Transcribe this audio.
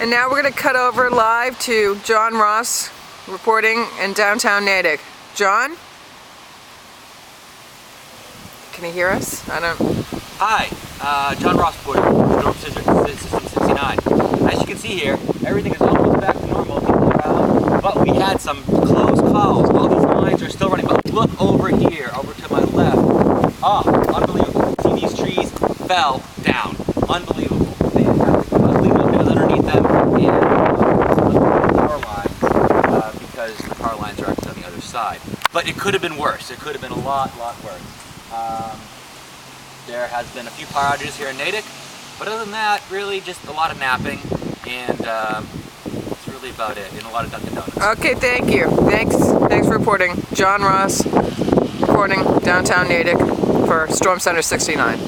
And now we're going to cut over live to John Ross reporting in downtown Natick. John? Can you hear us? I don't... Hi, John Ross reporting, Storm System 69. As you can see here, everything is almost back to normal, people around, but we had some close calls. All these lines are still running, but look over here, over to my left. Oh, unbelievable. See, these trees fell down. Unbelievable. They had unbelievable things underneath them, and power lines, because the power lines are actually on the other side. But it could have been worse. It could have been a lot worse. There has been a few power outages here in Natick, but other than that, really just a lot of napping, and that's really about it, and a lot of Dunkin' Donuts. Okay, thank you. Thanks for reporting. John Ross reporting downtown Natick for Storm Center 69.